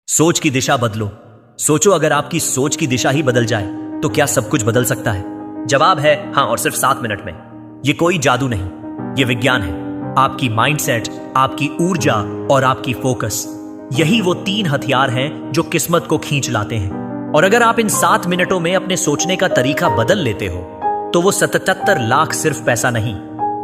सोच की दिशा बदलो। सोचो, अगर आपकी सोच की दिशा ही बदल जाए तो क्या सब कुछ बदल सकता है? जवाब है हाँ, और सिर्फ 7 मिनट में। ये कोई जादू नहीं, ये विज्ञान है। आपकी माइंडसेट, आपकी ऊर्जा और आपकी फोकस, यही वो 3 हथियार हैं जो किस्मत को खींच लाते हैं। और अगर आप इन 7 मिनटों में अपने सोचने का तरीका बदल लेते हो तो वो 77 लाख सिर्फ पैसा नहीं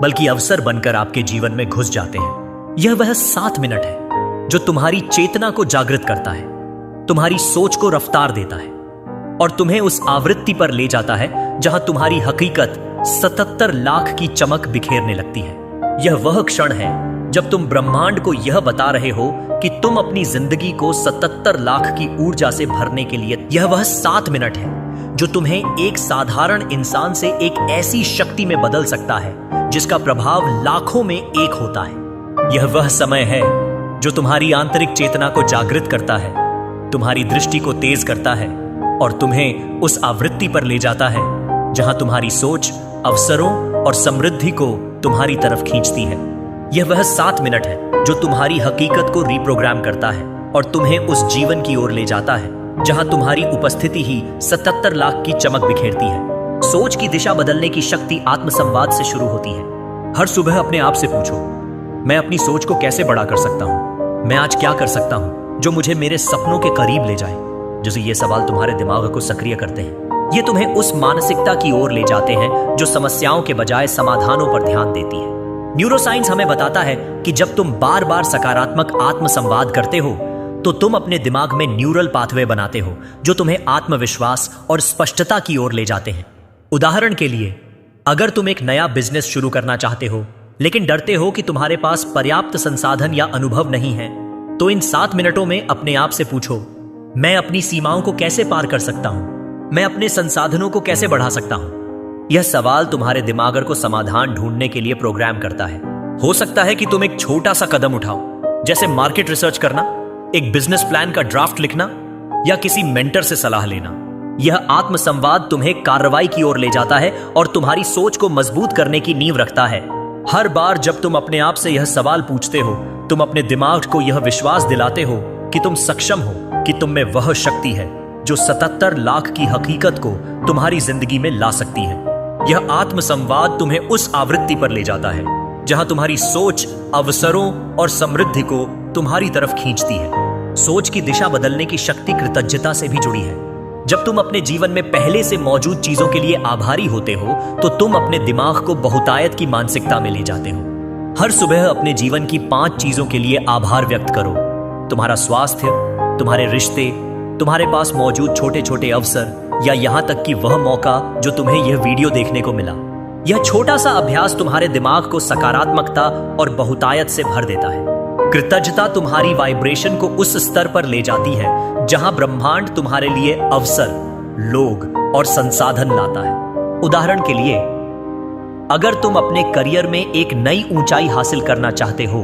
बल्कि अवसर बनकर आपके जीवन में घुस जाते हैं। यह वह 7 मिनट है जो तुम्हारी चेतना को जागृत करता है, तुम्हारी सोच को रफ्तार देता है और तुम्हें उस आवृत्ति पर ले जाता है जहां तुम्हारी हकीकत 77 लाख की चमक बिखेरने लगती है। यह वह क्षण है जब तुम ब्रह्मांड को यह बता रहे हो कि तुम अपनी जिंदगी को 77 लाख की ऊर्जा से भरने के लिए, यह वह 7 मिनट है जो तुम्हें एक साधारण इंसान से एक ऐसी शक्ति में बदल सकता है जिसका प्रभाव लाखों में एक होता है। यह वह समय है जो तुम्हारी आंतरिक चेतना को जागृत करता है, तुम्हारी दृष्टि को तेज करता है और तुम्हें उस आवृत्ति पर ले जाता है जहां तुम्हारी सोच अवसरों और समृद्धि को तुम्हारी तरफ खींचती है। यह वह 7 मिनट है जो तुम्हारी हकीकत को रिप्रोग्राम करता है और तुम्हें उस जीवन की ओर ले जाता है जहां तुम्हारी उपस्थिति ही 77 लाख की चमक बिखेरती है। सोच की दिशा बदलने की शक्ति आत्मसंवाद से शुरू होती है। हर सुबह अपने आप से पूछो, मैं अपनी सोच को कैसे बड़ा कर सकता हूं? मैं आज क्या कर सकता हूं जो मुझे मेरे सपनों के करीब ले जाए? जैसे ये सवाल तुम्हारे दिमाग को सक्रिय करते हैं। ये तुम्हें उस मानसिकता की ओर ले जाते हैं जो समस्याओं के बजाय समाधानों पर ध्यान देती है। न्यूरोसाइंस हमें बताता है कि जब तुम बार बार सकारात्मक आत्मसंवाद करते हो तो तुम अपने दिमाग में न्यूरल पाथवे बनाते हो जो तुम्हें आत्मविश्वास और स्पष्टता की ओर ले जाते हैं। उदाहरण के लिए, अगर तुम एक नया बिजनेस शुरू करना चाहते हो लेकिन डरते हो कि तुम्हारे पास पर्याप्त संसाधन या अनुभव नहीं है, तो इन 7 मिनटों में अपने आप से पूछो, मैं अपनी सीमाओं को कैसे पार कर सकता हूं? मैं अपने संसाधनों को कैसे बढ़ा सकता हूं? यह सवाल तुम्हारे दिमाग को समाधान ढूंढने के लिए प्रोग्राम करता है। हो सकता है कि तुम एक छोटा सा कदम उठाओ, जैसे मार्केट रिसर्च करना, एक बिजनेस प्लान का ड्राफ्ट लिखना या किसी मेंटर से सलाह लेना। यह आत्मसंवाद तुम्हें कार्रवाई की ओर ले जाता है और तुम्हारी सोच को मजबूत करने की नींव रखता है। हर बार जब तुम अपने आप से यह सवाल पूछते हो, तुम अपने दिमाग को यह विश्वास दिलाते हो कि तुम सक्षम हो, कि तुम में वह शक्ति है जो 77 लाख की हकीकत को तुम्हारी जिंदगी में ला सकती है। यह आत्मसंवाद तुम्हें उस आवृत्ति पर ले जाता है जहां तुम्हारी सोच अवसरों और समृद्धि को तुम्हारी तरफ खींचती है। सोच की दिशा बदलने की शक्ति कृतज्ञता से भी जुड़ी है। जब तुम अपने जीवन में पहले से मौजूद चीजों के लिए आभारी होते हो तो तुम अपने दिमाग को बहुतायत की मानसिकता में ले जाते हो। हर सुबह अपने जीवन की 5 चीजों के लिए आभार व्यक्त करो। तुम्हारा स्वास्थ्य, तुम्हारे रिश्ते, तुम्हारे पास मौजूद छोटे छोटे अवसर या यहां तक कि वह मौका जो तुम्हें यह वीडियो देखने को मिला। यह छोटा सा अभ्यास तुम्हारे दिमाग को सकारात्मकता और बहुतायत से भर देता है। कृतज्ञता तुम्हारी वाइब्रेशन को उस स्तर पर ले जाती है जहां ब्रह्मांड तुम्हारे लिए अवसर, लोग और संसाधन लाता है। उदाहरण के लिए, अगर तुम अपने करियर में एक नई ऊंचाई हासिल करना चाहते हो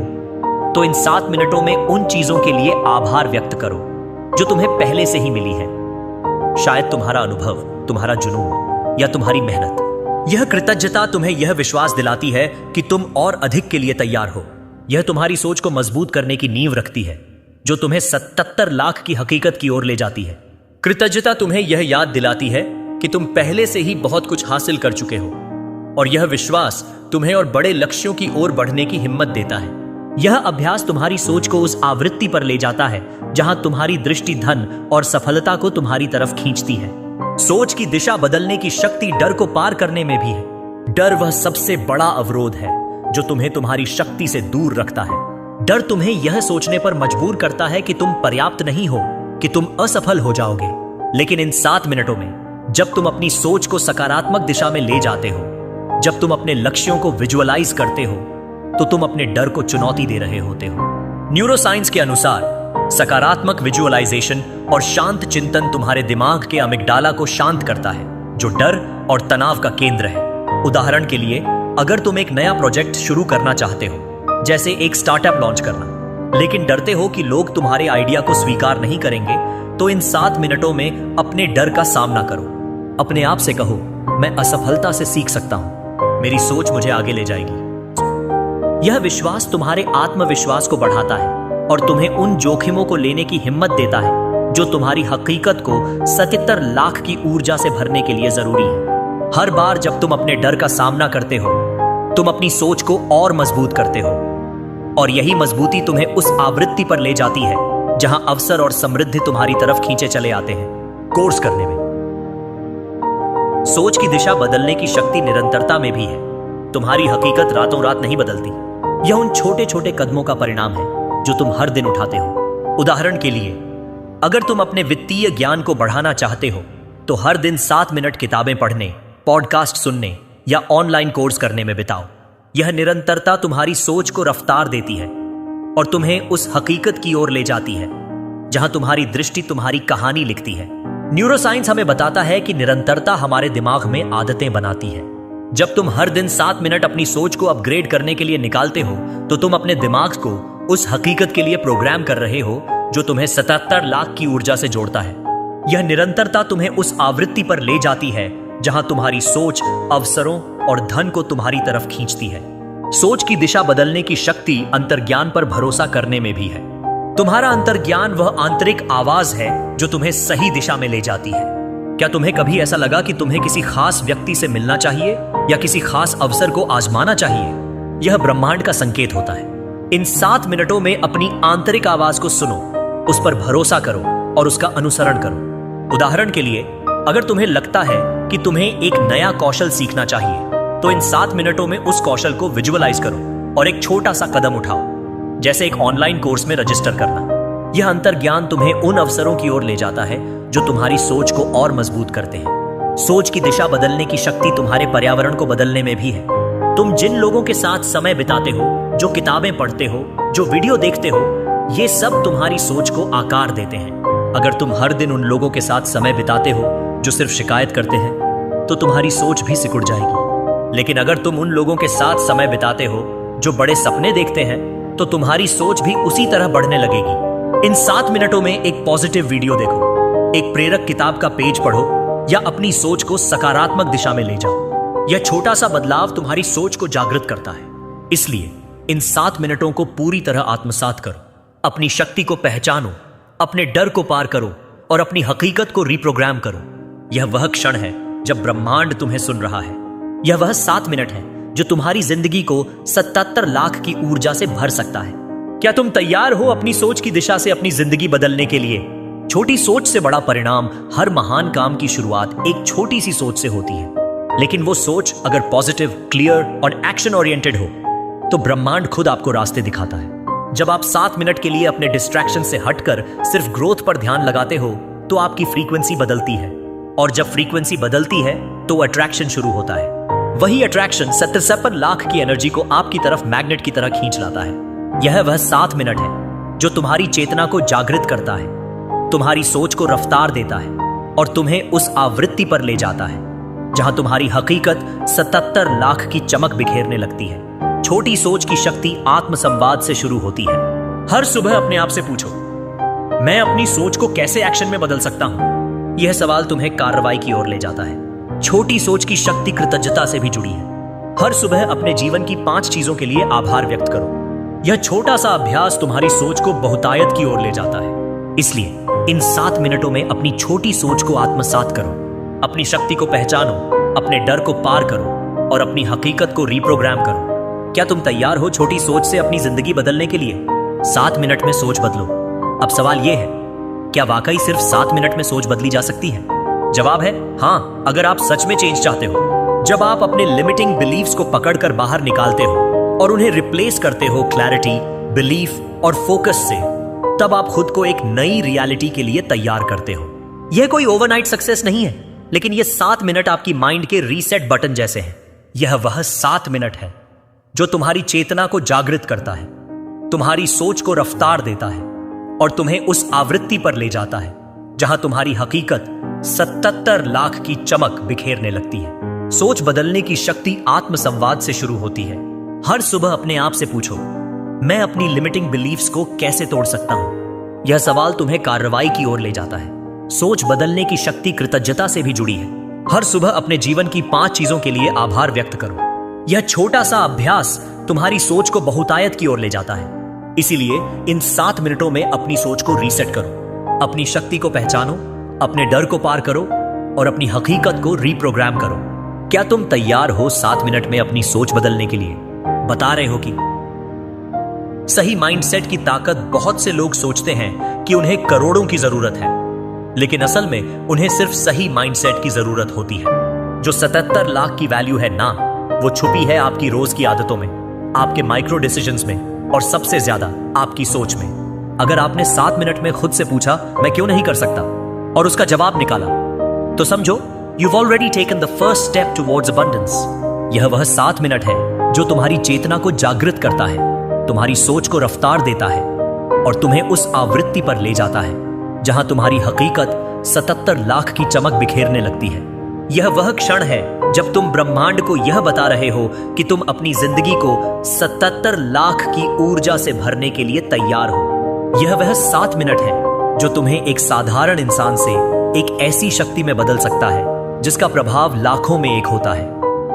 तो इन 7 मिनटों में उन चीजों के लिए आभार व्यक्त करो जो तुम्हें पहले से ही मिली है। शायद तुम्हारा अनुभव, तुम्हारा जुनून या तुम्हारी मेहनत। यह कृतज्ञता तुम्हें यह विश्वास दिलाती है कि तुम और अधिक के लिए तैयार हो। यह तुम्हारी सोच को मजबूत करने की नींव रखती है जो तुम्हें 77 लाख की हकीकत की ओर ले जाती है। कृतज्ञता तुम्हें यह याद दिलाती है कि तुम पहले से ही बहुत कुछ हासिल कर चुके हो और यह विश्वास तुम्हें और बड़े लक्ष्यों की ओर बढ़ने की हिम्मत देता है। यह अभ्यास तुम्हारी सोच को उस आवृत्ति पर ले जाता है जहां तुम्हारी दृष्टि धन और सफलता को तुम्हारी तरफ खींचती है। सोच की दिशा बदलने की शक्ति डर को पार करने में भी है। डर वह सबसे बड़ा अवरोध है जो तुम्हें तुम्हारी शक्ति से दूर रखता है। डर तुम्हें यह सोचने पर मजबूर करता है कि तुम पर्याप्त नहीं हो, कि तुम असफल हो जाओगे। लेकिन इन 7 मिनटों में जब तुम अपनी सोच को सकारात्मक दिशा में ले जाते हो, जब तुम अपने लक्ष्यों को विजुअलाइज करते हो, तो तुम अपने डर को चुनौती दे रहे होते हो। न्यूरोसाइंस के अनुसार सकारात्मक विजुअलाइजेशन और शांत चिंतन तुम्हारे दिमाग के अमिगडाला को शांत करता है जो डर और तनाव का केंद्र है। उदाहरण के लिए, अगर तुम एक नया प्रोजेक्ट शुरू करना चाहते हो, जैसे एक स्टार्टअप लॉन्च करना, लेकिन डरते हो कि लोग तुम्हारे आइडिया को स्वीकार नहीं करेंगे, तो इन 7 मिनटों में अपने डर का सामना करो। अपने आप से कहो, मैं असफलता से सीख सकता हूं, मेरी सोच मुझे आगे ले जाएगी। यह विश्वास तुम्हारे आत्मविश्वास को बढ़ाता है और तुम्हें उन जोखिमों को लेने की हिम्मत देता है जो तुम्हारी हकीकत को 77 लाख की ऊर्जा से भरने के लिए जरूरी है। हर बार जब तुम अपने डर का सामना करते हो, तुम अपनी सोच को और मजबूत करते हो, और यही मजबूती तुम्हें उस आवृत्ति पर ले जाती है जहां अवसर और समृद्धि तुम्हारी तरफ खींचे चले आते हैं। कोर्स करने में सोच की दिशा बदलने की शक्ति निरंतरता में भी है। तुम्हारी हकीकत रातों रात नहीं बदलती, यह उन छोटे छोटे कदमों का परिणाम है जो तुम हर दिन उठाते हो। उदाहरण के लिए, अगर तुम अपने वित्तीय ज्ञान को बढ़ाना चाहते हो तो हर दिन 7 मिनट किताबें पढ़ने, पॉडकास्ट सुनने या ऑनलाइन कोर्स करने में बिताओ। यह निरंतरता तुम्हारी सोच को रफ्तार देती है और तुम्हें उस हकीकत की ओर ले जाती है जहां तुम्हारी दृष्टि तुम्हारी कहानी लिखती है। न्यूरोसाइंस हमें बताता है कि निरंतरता हमारे दिमाग में आदतें बनाती है। जब तुम हर दिन 7 मिनट अपनी सोच को अपग्रेड करने के लिए निकालते हो तो तुम अपने दिमाग को उस हकीकत के लिए प्रोग्राम कर रहे हो जो तुम्हें 77 लाख की ऊर्जा से जोड़ता है। यह निरंतरता तुम्हें उस आवृत्ति पर ले जाती है जहां तुम्हारी सोच अवसरों और धन को तुम्हारी तरफ खींचती है। सोच की दिशा बदलने की शक्ति अंतर्ज्ञान पर भरोसा करने में भी है। तुम्हारा अंतर्ज्ञान वह आंतरिक आवाज है जो तुम्हें सही दिशा में ले जाती है। क्या तुम्हें कभी ऐसा लगा कि तुम्हें किसी खास व्यक्ति से मिलना चाहिए या किसी खास अवसर को आजमाना चाहिए? यह ब्रह्मांड का संकेत होता है। इन 7 मिनटों में अपनी आंतरिक आवाज को सुनो, उस पर भरोसा करो और उसका अनुसरण करो। उदाहरण के लिए, अगर तुम्हें लगता है कि तुम्हें एक नया कौशल सीखना चाहिए तो इन 7 मिनटों में उस कौशल को विजुअलाइज करो और एक छोटा सा कदम उठाओ, जैसे एक ऑनलाइन कोर्स में रजिस्टर करना। यह अंतर्ज्ञान तुम्हें उन अवसरों की ओर ले जाता है जो तुम्हारी सोच को और मजबूत करते हैं। सोच की दिशा बदलने की शक्ति तुम्हारे पर्यावरण को बदलने में भी है। तुम जिन लोगों के साथ समय बिताते हो, जो किताबें पढ़ते हो, जो वीडियो देखते हो, ये सब तुम्हारी सोच को आकार देते हैं। अगर तुम हर दिन उन लोगों के साथ समय बिताते हो जो सिर्फ शिकायत करते हैं तो तुम्हारी सोच भी सिकुड़ जाएगी। लेकिन अगर तुम उन लोगों के साथ समय बिताते हो जो बड़े सपने देखते हैं तो तुम्हारी सोच भी उसी तरह बढ़ने लगेगी। इन 7 मिनटों में एक पॉजिटिव वीडियो देखो, एक प्रेरक किताब का पेज पढ़ो या अपनी सोच को सकारात्मक दिशा में ले जाओ। यह छोटा सा बदलाव तुम्हारी सोच को जागृत करता है। इसलिए इन 7 मिनटों को पूरी तरह आत्मसात करो। अपनी शक्ति को पहचानो, अपने डर को पार करो और अपनी हकीकत को रिप्रोग्राम करो। यह वह क्षण है जब ब्रह्मांड तुम्हें सुन रहा है। यह वह 7 मिनट है जो तुम्हारी जिंदगी को 77 लाख की ऊर्जा से भर सकता है। क्या तुम तैयार हो अपनी सोच की दिशा से अपनी जिंदगी बदलने के लिए? छोटी सोच से बड़ा परिणाम। हर महान काम की शुरुआत एक छोटी सी सोच से होती है, लेकिन वो सोच अगर पॉजिटिव, क्लियर और एक्शन ओरिएंटेड हो तो ब्रह्मांड खुद आपको रास्ते दिखाता है। जब आप 7 मिनट के लिए अपने डिस्ट्रैक्शन से हटकर सिर्फ ग्रोथ पर ध्यान लगाते हो तो आपकी फ्रीक्वेंसी बदलती है, और जब फ्रीक्वेंसी बदलती है तो अट्रैक्शन शुरू होता है। वही अट्रैक्शन 77 लाख की एनर्जी को आपकी तरफ मैग्नेट की तरह खींच लाता है। यह वह 7 मिनट है जो तुम्हारी चेतना को जागृत करता है, तुम्हारी सोच को रफ्तार देता है और तुम्हें उस आवृत्ति पर ले जाता है जहां तुम्हारी हकीकत 77 लाख की चमक बिखेरने लगती है। छोटी सोच की शक्ति आत्मसंवाद से शुरू होती है। हर सुबह अपने आप से पूछो, मैं अपनी सोच को कैसे एक्शन में बदल सकता हूं? यह सवाल तुम्हें कार्रवाई की ओर ले जाता है। छोटी सोच की शक्ति कृतज्ञता से भी जुड़ी है। हर सुबह अपने जीवन की 5 चीजों के लिए आभार व्यक्त करो। यह छोटा सा अभ्यास तुम्हारी सोच को बहुतायत की ओर ले जाता है। इसलिए इन 7 मिनटों में अपनी छोटी सोच को आत्मसात करो, अपनी शक्ति को पहचानो, अपने डर को पार करो और अपनी हकीकत को रिप्रोग्राम करो। क्या तुम तैयार हो छोटी सोच से अपनी जिंदगी बदलने के लिए? 7 मिनट में सोच बदलो। अब सवाल यह है, क्या वाकई सिर्फ 7 मिनट में सोच बदली जा सकती है? जवाब है हाँ, अगर आप सच में चेंज चाहते हो। जब आप अपने लिमिटिंग बिलीफ्स को पकड़कर बाहर निकालते हो और उन्हें रिप्लेस करते हो क्लैरिटी, बिलीफ और फोकस से, तब आप खुद को एक नई रियलिटी के लिए तैयार करते हो। यह कोई ओवरनाइट सक्सेस नहीं है, लेकिन यह 7 मिनट आपकी माइंड के रीसेट बटन जैसे हैं। यह वह 7 मिनट है जो तुम्हारी चेतना को जागृत करता है, तुम्हारी सोच को रफ्तार देता है और तुम्हें उस आवृत्ति पर ले जाता है जहां तुम्हारी हकीकत 77 लाख की चमक बिखेरने लगती है। सोच बदलने की शक्ति आत्मसंवाद से शुरू होती है। हर सुबह अपने आप से पूछो, मैं अपनी लिमिटिंग बिलीफ्स को कैसे तोड़ सकता हूं? यह सवाल तुम्हें कार्रवाई की ओर ले जाता है। सोच बदलने की शक्ति कृतज्ञता से भी जुड़ी है। हर सुबह अपने जीवन की 5 चीजों के लिए आभार व्यक्त करो। यह छोटा सा अभ्यास तुम्हारी सोच को बहुतायत की ओर ले जाता है। इसीलिए इन 7 मिनटों में अपनी सोच को रीसेट करो, अपनी शक्ति को पहचानो, अपने डर को पार करो और अपनी हकीकत को रीप्रोग्राम करो। क्या तुम तैयार हो 7 मिनट में अपनी सोच बदलने के लिए? बता रहे हो कि सही माइंडसेट की ताकत। बहुत से लोग सोचते हैं कि उन्हें करोड़ों की जरूरत है, लेकिन असल में उन्हें सिर्फ सही माइंडसेट की जरूरत होती है। जो 77 लाख की वैल्यू है ना, वो छुपी है आपकी रोज की आदतों में, आपके माइक्रो डिसीजंस में और सबसे ज्यादा आपकी सोच में। अगर आपने 7 मिनट में खुद से पूछा मैं क्यों नहीं कर सकता और उसका जवाब निकाला, तो समझो you've already taken the first step towards abundance। यह वह 7 मिनट है जो तुम्हारी चेतना को जागृत करता है, तुम्हारी सोच को रफ्तार देता है और तुम्हें उस आवृत्ति पर ले जाता है जहां तुम्हारी हकीकत 77 लाख की चमक बिखेरने लगती है। यह वह क्षण है जब तुम ब्रह्मांड को यह बता रहे हो कि तुम अपनी जिंदगी को 77 लाख की ऊर्जा से भरने के लिए तैयार हो। यह वह 7 मिनट है जो तुम्हें एक साधारण इंसान से एक ऐसी शक्ति में बदल सकता है जिसका प्रभाव लाखों में एक होता है।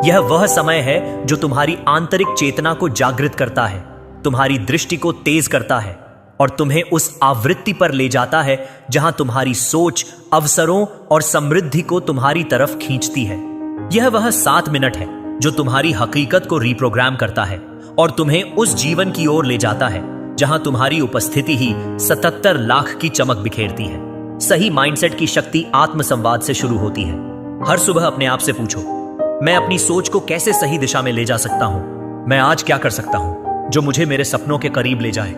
यह वह समय है जो तुम्हारी आंतरिक चेतना को जागृत करता है, तुम्हारी दृष्टि को तेज करता है और तुम्हें उस आवृत्ति पर ले जाता है जहां तुम्हारी सोच अवसरों और समृद्धि को तुम्हारी तरफ खींचती है। यह वह 7 मिनट है जो तुम्हारी हकीकत को रीप्रोग्राम करता है और तुम्हें उस जीवन की ओर ले जाता है जहां तुम्हारी उपस्थिति ही 77 लाख की चमक बिखेरती है। सही माइंडसेट की शक्ति आत्मसंवाद से शुरू होती है। हर सुबह अपने आप से पूछो, मैं अपनी सोच को कैसे सही दिशा में ले जा सकता हूं? मैं आज क्या कर सकता हूं जो मुझे मेरे सपनों के करीब ले जाए?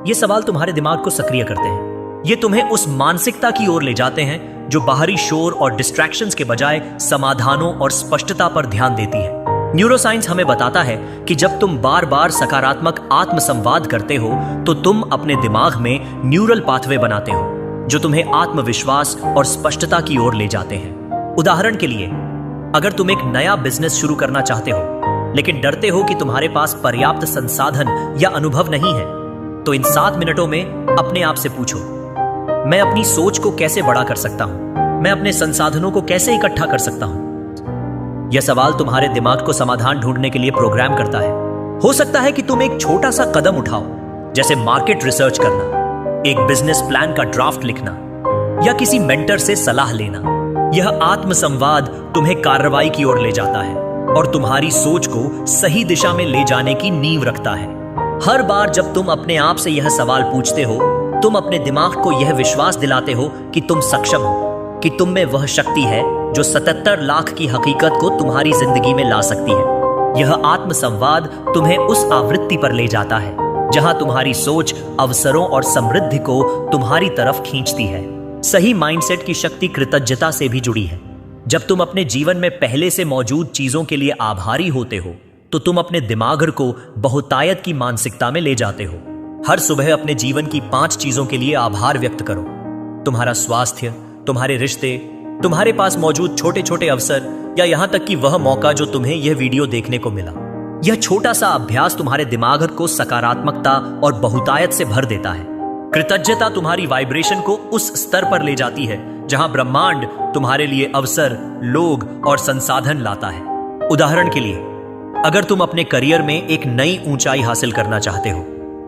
ये सवाल तुम्हारे दिमाग को सक्रिय करते हैं। ये तुम्हें उस मानसिकता की ओर ले जाते हैं जो बाहरी शोर और डिस्ट्रैक्शंस के बजाय समाधानों और स्पष्टता पर ध्यान देती है। न्यूरोसाइंस हमें बताता है कि जब तुम बार बार सकारात्मक आत्मसंवाद करते हो तो तुम अपने दिमाग में न्यूरल पाथवे बनाते हो जो तुम्हें आत्मविश्वास और स्पष्टता की ओर ले जाते हैं। उदाहरण के लिए, अगर तुम एक नया बिजनेस शुरू करना चाहते हो लेकिन डरते हो कि तुम्हारे पास पर्याप्त संसाधन या अनुभव नहीं है, तो इन 7 मिनटों में अपने आप से पूछो, मैं अपनी सोच को कैसे बड़ा कर सकता हूं? मैं अपने संसाधनों को कैसे इकट्ठा कर सकता हूं? यह सवाल तुम्हारे दिमाग को समाधान ढूंढने के लिए प्रोग्राम करता है। हो सकता है कि तुम एक छोटा सा कदम उठाओ, जैसे मार्केट रिसर्च करना, एक बिजनेस प्लान का ड्राफ्ट लिखना या किसी मेंटर से सलाह लेना। यह आत्मसंवाद तुम्हें कार्रवाई की ओर ले जाता है और तुम्हारी सोच को सही दिशा में ले जाने की नींव रखता है। हर बार जब तुम अपने आप से यह सवाल पूछते हो, तुम अपने दिमाग को यह विश्वास दिलाते हो कि तुम सक्षम हो, कि तुम में वह शक्ति है जो 77 लाख की हकीकत को तुम्हारी जिंदगी में ला सकती है। यह आत्मसंवाद तुम्हें उस आवृत्ति पर ले जाता है जहां तुम्हारी सोच अवसरों और समृद्धि को तुम्हारी तरफ खींचती है। सही माइंडसेट की शक्ति कृतज्ञता से भी जुड़ी है। जब तुम अपने जीवन में पहले से मौजूद चीजों के लिए आभारी होते हो तो तुम अपने दिमाग को बहुतायत की मानसिकता में ले जाते हो। हर सुबह अपने जीवन की 5 चीजों के लिए आभार व्यक्त करो। तुम्हारा स्वास्थ्य, तुम्हारे रिश्ते, तुम्हारे पास मौजूद छोटे छोटे अवसर या यहां तक कि वह मौका जो तुम्हें यह वीडियो देखने को मिला। यह छोटा सा अभ्यास तुम्हारे दिमाग को सकारात्मकता और बहुतायत से भर देता है। कृतज्ञता तुम्हारी वाइब्रेशन को उस स्तर पर ले जाती है जहां ब्रह्मांड तुम्हारे लिए अवसर, लोग और संसाधन लाता है। उदाहरण के लिए, अगर तुम अपने करियर में एक नई ऊंचाई हासिल करना चाहते हो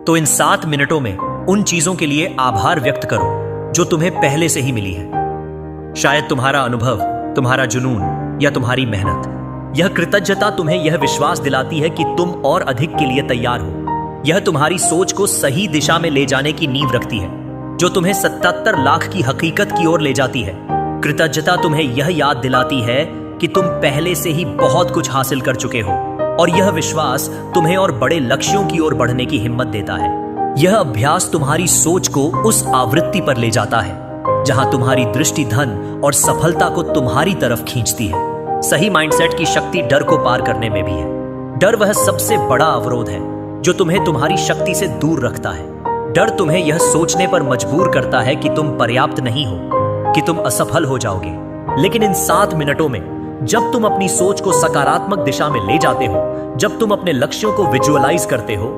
तो इन 7 मिनटों में उन चीजों के लिए आभार व्यक्त करो जो तुम्हें पहले से ही मिली है। शायद तुम्हारा अनुभव, तुम्हारा जुनून या तुम्हारी मेहनत। यह कृतज्ञता तुम्हें यह विश्वास दिलाती है कि तुम और अधिक के लिए तैयार हो। यह तुम्हारी सोच को सही दिशा में ले जाने की नींव रखती है जो तुम्हें 77 लाख की हकीकत की ओर ले जाती है। कृतज्ञता तुम्हें यह याद दिलाती है कि तुम पहले से ही बहुत कुछ हासिल कर चुके हो और यह विश्वास तुम्हें और बड़े लक्ष्यों की ओर बढ़ने की हिम्मत देता है। यह अभ्यास तुम्हारी सोच को उस आवृत्ति पर ले जाता है जहां तुम्हारी दृष्टि धन और सफलता को तुम्हारी तरफ खींचती है। सही माइंडसेट की शक्ति डर को पार करने में भी है। डर वह सबसे बड़ा अवरोध है जो तुम्हें तुम्हारी शक्ति से दूर रखता है। डर तुम्हें यह सोचने पर मजबूर करता है कि तुम पर्याप्त नहीं हो, कि तुम असफल हो जाओगे। लेकिन इन 7 मिनटों में जब तुम अपनी सोच को सकारात्मक दिशा में ले जाते हो, जब तुम अपने लक्ष्यों को विजुअलाइज करते हो,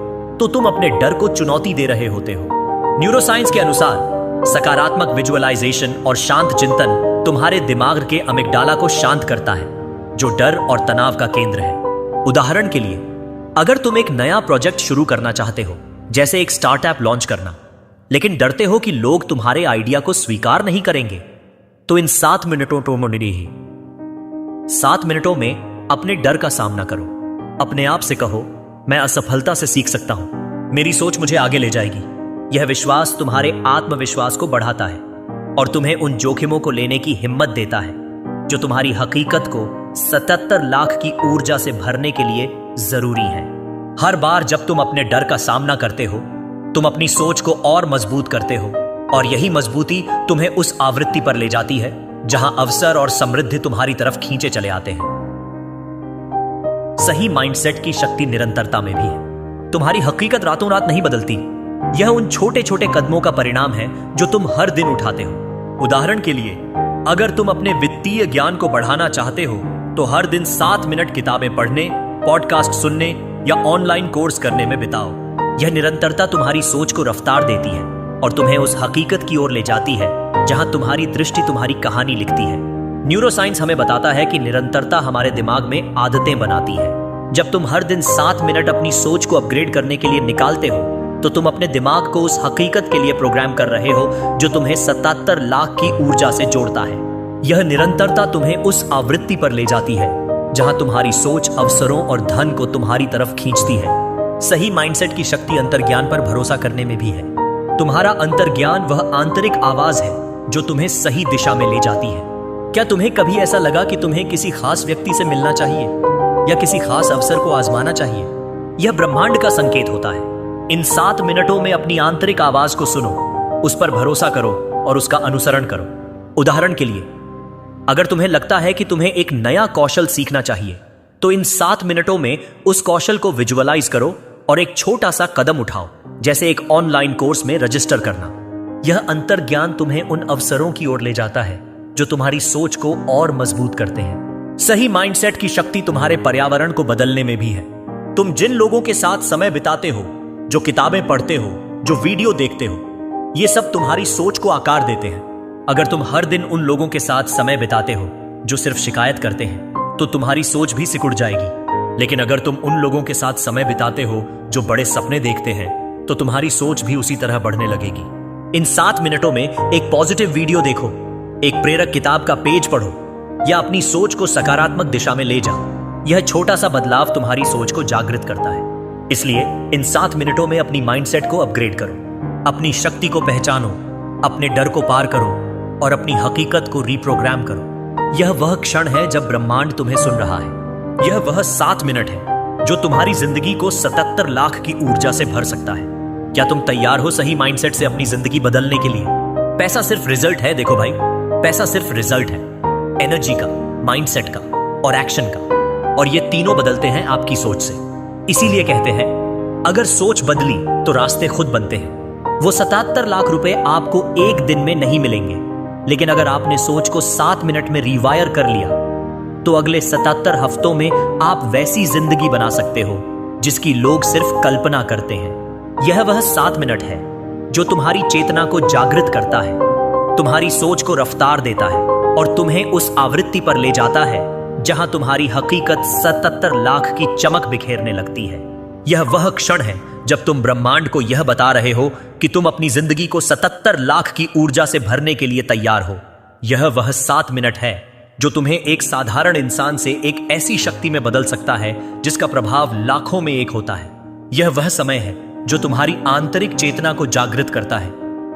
तो तुम अपने डर को चुनौती दे रहे होते हो। न्यूरोसाइंस के अनुसार सकारात्मक विजुअलाइजेशन और शांत चिंतन तुम्हारे दिमाग के अमिगडाला को शांत करता है, जो डर और तनाव का केंद्र है। उदाहरण के लिए, अगर तुम एक नया प्रोजेक्ट शुरू करना चाहते हो जैसे एक स्टार्टअप लॉन्च करना, लेकिन डरते हो कि लोग तुम्हारे आइडिया को स्वीकार नहीं करेंगे, तो इन 7 मिनटों में अपने डर का सामना करो। अपने आप से कहो, मैं असफलता से सीख सकता हूं, मेरी सोच मुझे आगे ले जाएगी। यह विश्वास तुम्हारे आत्मविश्वास को बढ़ाता है और तुम्हें उन जोखिमों को लेने की हिम्मत देता है जो तुम्हारी हकीकत को 77 लाख की ऊर्जा से भरने के लिए जरूरी है। हर बार जब तुम अपने डर का सामना करते हो, तुम अपनी सोच को और मजबूत करते हो, और यही मजबूती तुम्हें उस आवृत्ति पर ले जाती है जहां अवसर और समृद्धि तुम्हारी तरफ खींचे चले आते हैं। सही माइंडसेट की शक्ति निरंतरता में भी है। तुम्हारी हकीकत रातों रात नहीं बदलती, यह उन छोटे छोटे कदमों का परिणाम है जो तुम हर दिन उठाते हो। उदाहरण के लिए, अगर तुम अपने वित्तीय ज्ञान को बढ़ाना चाहते हो तो हर दिन 7 मिनट किताबें पढ़ने, पॉडकास्ट सुनने या ऑनलाइन कोर्स करने में बिताओ। यह निरंतरता तुम्हारी सोच को रफ्तार देती है और तुम्हें उस हकीकत की ओर ले जाती है जहां तुम्हारी दृष्टि तुम्हारी कहानी लिखती है। न्यूरोसाइंस हमें बताता है कि निरंतरता हमारे दिमाग में आदतें बनाती है। जब तुम हर दिन 7 मिनट अपनी सोच को अपग्रेड करने के लिए निकालते हो, तो तुम अपने दिमाग को उस हकीकत के लिए प्रोग्राम कर रहे हो जो तुम्हें 77 लाख की ऊर्जा से जोड़ता है। यह निरंतरता तुम्हें उस आवृत्ति पर ले जाती है जहां तुम्हारी सोच अवसरों और धन को तुम्हारी तरफ खींचती है। सही माइंडसेट की शक्ति अंतर्ज्ञान पर भरोसा करने में भी है। तुम्हारा अंतर्ज्ञान वह आंतरिक आवाज है जो तुम्हें सही दिशा में ले जाती है। क्या तुम्हें कभी ऐसा लगा कि तुम्हें किसी खास व्यक्ति से मिलना चाहिए या किसी खास अवसर को आजमाना चाहिए? यह ब्रह्मांड का संकेत होता है। इन 7 मिनटों में अपनी आंतरिक आवाज को सुनो, उस पर भरोसा करो और उसका अनुसरण करो। उदाहरण के लिए, अगर तुम्हें लगता है कि तुम्हें एक नया कौशल सीखना चाहिए, तो इन 7 मिनटों में उस कौशल को विजुअलाइज करो और एक छोटा सा कदम उठाओ, जैसे एक ऑनलाइन कोर्स में रजिस्टर करना। यह अंतर्ज्ञान तुम्हें उन अवसरों की ओर ले जाता है जो तुम्हारी सोच को और मजबूत करते हैं। सही माइंडसेट की शक्ति तुम्हारे पर्यावरण को बदलने में भी है। तुम जिन लोगों के साथ समय बिताते हो, जो किताबें पढ़ते हो, जो वीडियो देखते हो, ये सब तुम्हारी सोच को आकार देते हैं। अगर तुम हर दिन उन लोगों के साथ समय बिताते हो जो सिर्फ शिकायत करते हैं, तो तुम्हारी सोच भी सिकुड़ जाएगी। लेकिन अगर तुम उन लोगों के साथ समय बिताते हो जो बड़े सपने देखते हैं, तो तुम्हारी सोच भी उसी तरह बढ़ने लगेगी। इन 7 मिनटों में एक पॉजिटिव वीडियो देखो, एक प्रेरक किताब का पेज पढ़ो या अपनी सोच को सकारात्मक दिशा में ले जाओ। यह छोटा सा बदलाव तुम्हारी सोच को जागृत करता है। इसलिए इन 7 मिनटों में अपनी माइंडसेट को अपग्रेड करो, अपनी शक्ति को पहचानो, अपने डर को पार करो और अपनी हकीकत को रीप्रोग्राम करो। यह वह क्षण है जब ब्रह्मांड तुम्हें सुन रहा है। यह वह 7 मिनट है जो तुम्हारी जिंदगी को 77 लाख की ऊर्जा से भर सकता है। क्या तुम तैयार हो सही माइंडसेट से अपनी जिंदगी बदलने के लिए? पैसा सिर्फ रिजल्ट है। देखो भाई, पैसा सिर्फ रिजल्ट है, एनर्जी का, माइंडसेट का और एक्शन का, और ये तीनों बदलते हैं आपकी सोच से। इसीलिए कहते हैं, अगर सोच बदली तो रास्ते खुद बनते हैं। वो 77 लाख रुपए आपको एक दिन में नहीं मिलेंगे, लेकिन अगर आपने सोच को 7 मिनट में रिवायर कर लिया, तो अगले 77 हफ्तों में आप वैसी जिंदगी बना सकते हो जिसकी लोग सिर्फ कल्पना करते हैं। यह वह 7 मिनट है जो तुम्हारी चेतना को जागृत करता है, तुम्हारी सोच को रफ्तार देता है और तुम्हें उस आवृत्ति पर ले जाता है जहां तुम्हारी हकीकत 77 लाख की चमक बिखेरने लगती है। यह वह क्षण है जब तुम ब्रह्मांड को यह बता रहे हो कि तुम अपनी जिंदगी को 77 लाख की ऊर्जा से भरने के लिए तैयार हो। यह वह 7 मिनट है जो तुम्हें एक साधारण इंसान से एक ऐसी शक्ति में बदल सकता है जिसका प्रभाव लाखों में एक होता है। यह वह समय है जो तुम्हारी आंतरिक चेतना को जागृत करता है,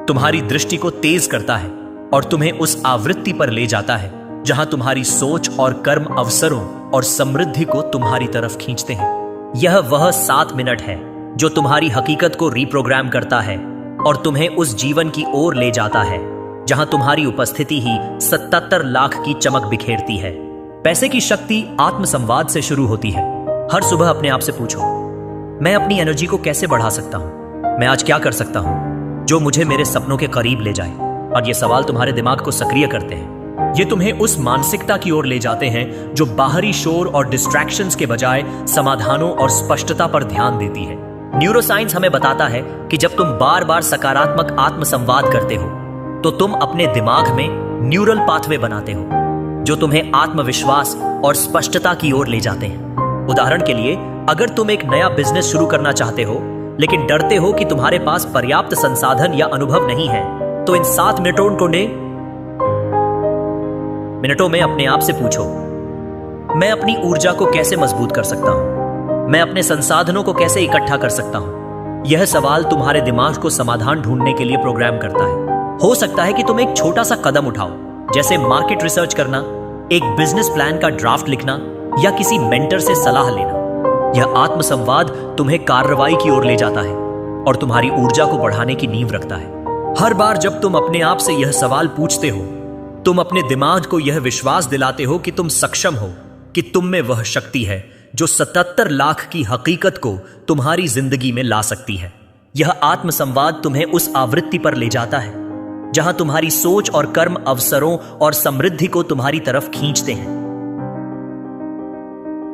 तुम्हारी दृष्टि को तेज करता है और तुम्हें उस आवृत्ति पर ले जाता है जहां तुम्हारी सोच और कर्म अवसरों और समृद्धि को तुम्हारी तरफ खींचते हैं। यह वह 7 मिनट है जो तुम्हारी हकीकत को रीप्रोग्राम करता है और तुम्हें उस जीवन की ओर ले जाता है जहां तुम्हारी उपस्थिति ही 77 लाख की चमक बिखेरती है। पैसे की शक्ति आत्मसंवाद से शुरू होती है। हर सुबह अपने आप से पूछो, मैं अपनी एनर्जी को कैसे बढ़ा सकता हूं? मैं आज क्या कर सकता हूं जो मुझे मेरे सपनों के करीब ले जाए? और ये सवाल तुम्हारे दिमाग को सक्रिय करते हैं। ये तुम्हें उस मानसिकता की ओर ले जाते हैं जो बाहरी शोर और डिस्ट्रैक्शंस के बजाय समाधानों और स्पष्टता पर ध्यान देती है। न्यूरोसाइंस हमें बताता है कि जब तुम बार बार सकारात्मक आत्मसंवाद करते हो, तो तुम अपने दिमाग में न्यूरल पाथवे बनाते हो जो तुम्हें आत्मविश्वास और स्पष्टता की ओर ले जाते हैं। उदाहरण के लिए, अगर तुम एक नया बिजनेस शुरू करना चाहते हो, लेकिन डरते हो कि तुम्हारे पास पर्याप्त संसाधन या अनुभव नहीं है, तो इन 7 मिनटों में अपने आप से पूछो, मैं अपनी ऊर्जा को कैसे मजबूत कर सकता हूं? मैं अपने संसाधनों को कैसे इकट्ठा कर सकता हूं? यह सवाल तुम्हारे दिमाग को समाधान ढूंढने के लिए प्रोग्राम करता है। हो सकता है कि तुम एक छोटा सा कदम उठाओ, जैसे मार्केट रिसर्च करना, एक बिजनेस प्लान का ड्राफ्ट लिखना या किसी मेंटर से सलाह लेना। यह आत्मसंवाद तुम्हें कार्रवाई की ओर ले जाता है और तुम्हारी ऊर्जा को बढ़ाने की नींव रखता है। हर बार जब तुम अपने आप से यह सवाल पूछते हो, तुम अपने दिमाग को यह विश्वास दिलाते हो कि तुम सक्षम हो, कि तुम में वह शक्ति है जो 77 लाख की हकीकत को तुम्हारी जिंदगी में ला सकती है। यह आत्मसंवाद तुम्हें उस आवृत्ति पर ले जाता है जहां तुम्हारी सोच और कर्म अवसरों और समृद्धि को तुम्हारी तरफ खींचते हैं।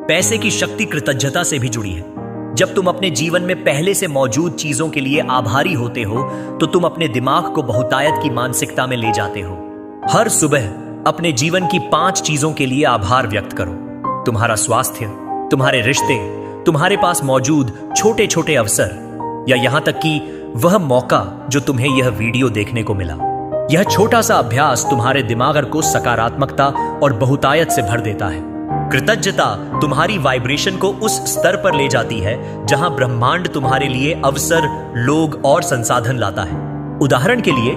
पैसे की शक्ति कृतज्ञता से भी जुड़ी है। जब तुम अपने जीवन में पहले से मौजूद चीजों के लिए आभारी होते हो, तो तुम अपने दिमाग को बहुतायत की मानसिकता में ले जाते हो। हर सुबह अपने जीवन की 5 चीजों के लिए आभार व्यक्त करो। तुम्हारा स्वास्थ्य, तुम्हारे रिश्ते, तुम्हारे पास मौजूद छोटे छोटे अवसर, या यहां तक कि वह मौका जो तुम्हें यह वीडियो देखने को मिला। यह छोटा सा अभ्यास तुम्हारे दिमाग को सकारात्मकता और बहुतायत से भर देता है। कृतज्ञता तुम्हारी वाइब्रेशन को उस स्तर पर ले जाती है जहां ब्रह्मांड तुम्हारे लिए अवसर, लोग और संसाधन लाता है। उदाहरण के लिए,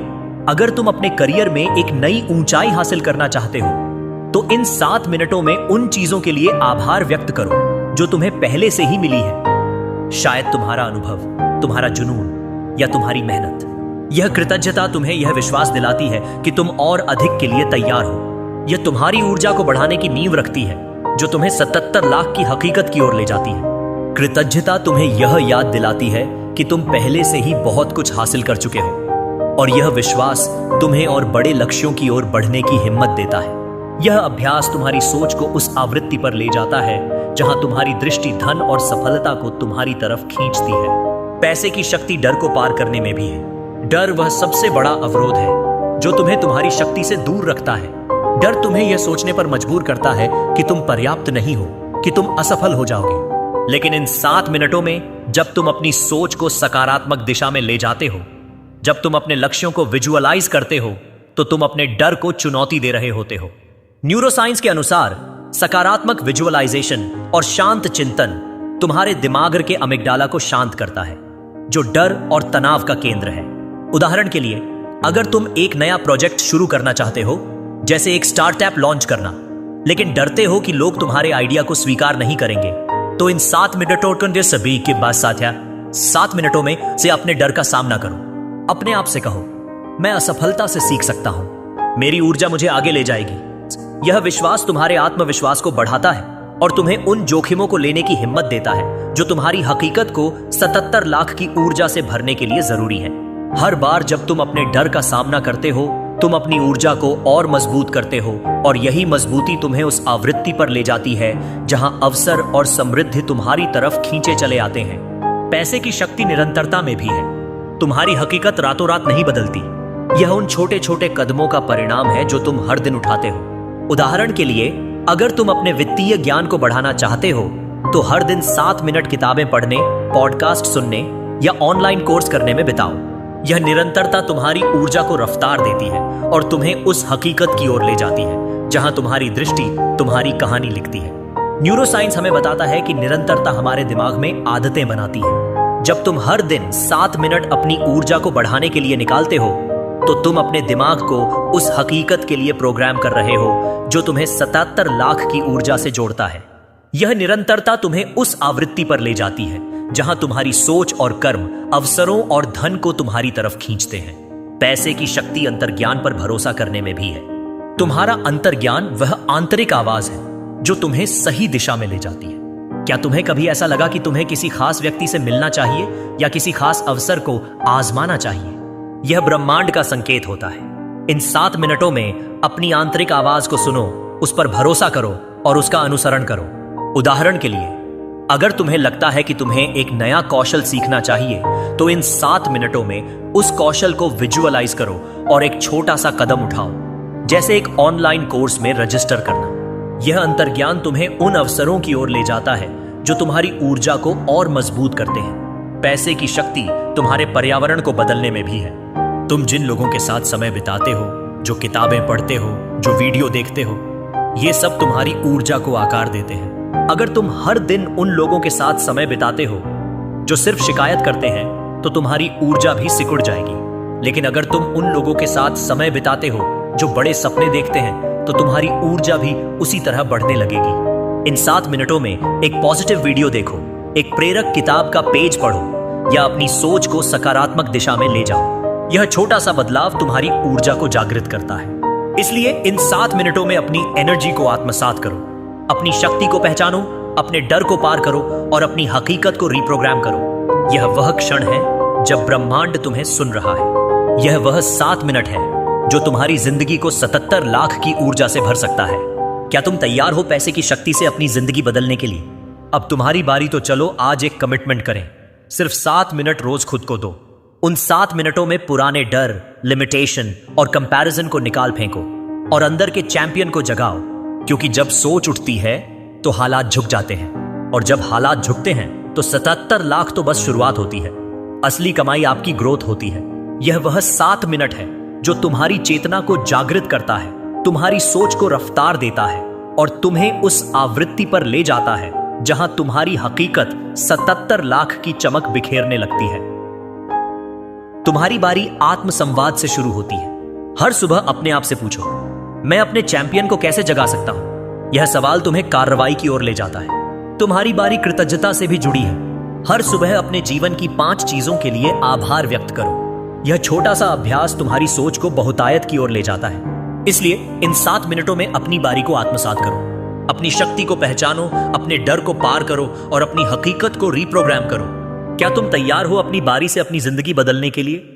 अगर तुम अपने करियर में एक नई ऊंचाई हासिल करना चाहते हो, तो इन 7 मिनटों में उन चीजों के लिए आभार व्यक्त करो जो तुम्हें पहले से ही मिली है। शायद तुम्हारा अनुभव, तुम्हारा जुनून या तुम्हारी मेहनत। यह कृतज्ञता तुम्हें यह विश्वास दिलाती है कि तुम और अधिक के लिए तैयार हो। यह तुम्हारी ऊर्जा को बढ़ाने की नींव रखती है जो तुम्हें 77 लाख की हकीकत की ओर ले जाती है। कृतज्ञता तुम्हें यह याद दिलाती है कि तुम पहले से ही बहुत कुछ हासिल कर चुके हो, और यह विश्वास तुम्हें और बड़े लक्ष्यों की ओर बढ़ने की हिम्मत देता है। यह अभ्यास तुम्हारी सोच को उस आवृत्ति पर ले जाता है जहां तुम्हारी दृष्टि धन और सफलता को तुम्हारी तरफ खींचती है। पैसे की शक्ति डर को पार करने में भी है। डर वह सबसे बड़ा अवरोध है जो तुम्हें तुम्हारी शक्ति से दूर रखता है। डर तुम्हें यह सोचने पर मजबूर करता है कि तुम पर्याप्त नहीं हो, कि तुम असफल हो जाओगे। लेकिन इन 7 मिनटों में जब तुम अपनी सोच को सकारात्मक दिशा में ले जाते हो, जब तुम अपने लक्ष्यों को विजुअलाइज करते हो, तो तुम अपने डर को चुनौती दे रहे होते हो। न्यूरोसाइंस के अनुसार सकारात्मक विजुअलाइजेशन और शांत चिंतन तुम्हारे दिमाग के अमिगडाला को शांत करता है, जो डर और तनाव का केंद्र है। उदाहरण के लिए, अगर तुम एक नया प्रोजेक्ट शुरू करना चाहते हो, जैसे एक स्टार्टअप लॉन्च करना, लेकिन डरते हो कि लोग तुम्हारे आइडिया को स्वीकार नहीं करेंगे, तो इन 7 मिनटों के सभी के बाद साथिया 7 मिनटों में से अपने डर का सामना करो। अपने आप से कहो, मैं असफलता से सीख सकता हूं, मेरी ऊर्जा मुझे आगे ले जाएगी। यह विश्वास तुम्हारे आत्मविश्वास को बढ़ाता है और तुम्हें उन जोखिमों को लेने की हिम्मत देता है जो तुम्हारी हकीकत को 77 लाख की ऊर्जा से भरने के लिए जरूरी है। हर बार जब तुम अपने डर का सामना करते हो, तुम अपनी ऊर्जा को और मजबूत करते हो, और यही मजबूती तुम्हें उस आवृत्ति पर ले जाती है जहां अवसर और समृद्धि तुम्हारी तरफ खींचे चले आते हैं। पैसे की शक्ति निरंतरता में भी है। तुम्हारी हकीकत रातों रात नहीं बदलती। यह उन छोटे छोटे कदमों का परिणाम है जो तुम हर दिन उठाते हो। उदाहरण के लिए, अगर तुम अपने वित्तीय ज्ञान को बढ़ाना चाहते हो, तो हर दिन 7 मिनट किताबें पढ़ने, पॉडकास्ट सुनने या ऑनलाइन कोर्स करने में बिताओ। यह निरंतरता तुम्हारी ऊर्जा को रफ्तार देती है और तुम्हें उस हकीकत की ओर ले जाती है जहां तुम्हारी दृष्टि तुम्हारी कहानी लिखती है। न्यूरोसाइंस हमें बताता है कि निरंतरता हमारे दिमाग में आदतें बनाती है। जब तुम हर दिन 7 मिनट अपनी ऊर्जा को बढ़ाने के लिए निकालते हो, तो तुम अपने दिमाग को उस हकीकत के लिए प्रोग्राम कर रहे हो जो तुम्हें 77 लाख की ऊर्जा से जोड़ता है। यह निरंतरता तुम्हें उस आवृत्ति पर ले जाती है जहां तुम्हारी सोच और कर्म अवसरों और धन को तुम्हारी तरफ खींचते हैं। पैसे की शक्ति अंतर्ज्ञान पर भरोसा करने में भी है। तुम्हारा अंतर्ज्ञान वह आंतरिक आवाज है जो तुम्हें सही दिशा में ले जाती है। क्या तुम्हें कभी ऐसा लगा कि तुम्हें किसी खास व्यक्ति से मिलना चाहिए या किसी खास अवसर को आजमाना चाहिए? यह ब्रह्मांड का संकेत होता है। इन 7 मिनटों में अपनी आंतरिक आवाज को सुनो, उस पर भरोसा करो और उसका अनुसरण करो। उदाहरण के लिए, अगर तुम्हें लगता है कि तुम्हें एक नया कौशल सीखना चाहिए, तो इन 7 मिनटों में उस कौशल को विजुअलाइज करो और एक छोटा सा कदम उठाओ, जैसे एक ऑनलाइन कोर्स में रजिस्टर करना। यह अंतर्ज्ञान तुम्हें उन अवसरों की ओर ले जाता है जो तुम्हारी ऊर्जा को और मजबूत करते हैं। पैसे की शक्ति तुम्हारे पर्यावरण को बदलने में भी है। तुम जिन लोगों के साथ समय बिताते हो, जो किताबें पढ़ते हो, जो वीडियो देखते हो, ये सब तुम्हारी ऊर्जा को आकार देते हैं। अगर तुम हर दिन उन लोगों के साथ समय बिताते हो जो सिर्फ शिकायत करते हैं, तो तुम्हारी ऊर्जा भी सिकुड़ जाएगी। लेकिन अगर तुम उन लोगों के साथ समय बिताते हो जो बड़े सपने देखते हैं, तो तुम्हारी ऊर्जा भी उसी तरह बढ़ने लगेगी। इन 7 मिनटों में एक पॉजिटिव वीडियो देखो, एक प्रेरक किताब का पेज पढ़ो या अपनी सोच को सकारात्मक दिशा में ले जाओ। यह छोटा सा बदलाव तुम्हारी ऊर्जा को जागृत करता है। इसलिए इन 7 मिनटों में अपनी एनर्जी को आत्मसात करो, अपनी शक्ति को पहचानो, अपने डर को पार करो और अपनी हकीकत को रिप्रोग्राम करो। यह वह क्षण है जब ब्रह्मांड तुम्हें सुन रहा है। यह वह 7 मिनट है जो तुम्हारी जिंदगी को 77 लाख की ऊर्जा से भर सकता है। क्या तुम तैयार हो पैसे की शक्ति से अपनी जिंदगी बदलने के लिए? अब तुम्हारी बारी, तो चलो आज एक कमिटमेंट करें। सिर्फ 7 मिनट रोज खुद को दो। उन 7 मिनटों में पुराने डर, लिमिटेशन और कंपैरिजन को निकाल फेंको और अंदर के चैंपियन को जगाओ। क्योंकि जब सोच उठती है तो हालात झुक जाते हैं, और जब हालात झुकते हैं तो 77 लाख तो बस शुरुआत होती है। असली कमाई आपकी ग्रोथ होती है। यह वह 7 मिनट है जो तुम्हारी चेतना को जागृत करता है, तुम्हारी सोच को रफ्तार देता है और तुम्हें उस आवृत्ति पर ले जाता है जहां तुम्हारी हकीकत 77 लाख की चमक बिखेरने लगती है। तुम्हारी बारी आत्मसंवाद से शुरू होती है। हर सुबह अपने आप से पूछो, मैं अपने चैंपियन को कैसे जगा सकता हूं? यह सवाल तुम्हें कार्रवाई की ओर ले जाता है। तुम्हारी बारी कृतज्ञता से भी जुड़ी है। हर सुबह अपने जीवन की 5 चीजों के लिए आभार व्यक्त करो। यह छोटा सा अभ्यास तुम्हारी सोच को बहुतायत की ओर ले जाता है। इसलिए इन 7 मिनटों में अपनी बारी को आत्मसात करो, अपनी शक्ति को पहचानो, अपने डर को पार करो और अपनी हकीकत को रिप्रोग्राम करो। क्या तुम तैयार हो अपनी बारी से अपनी जिंदगी बदलने के लिए?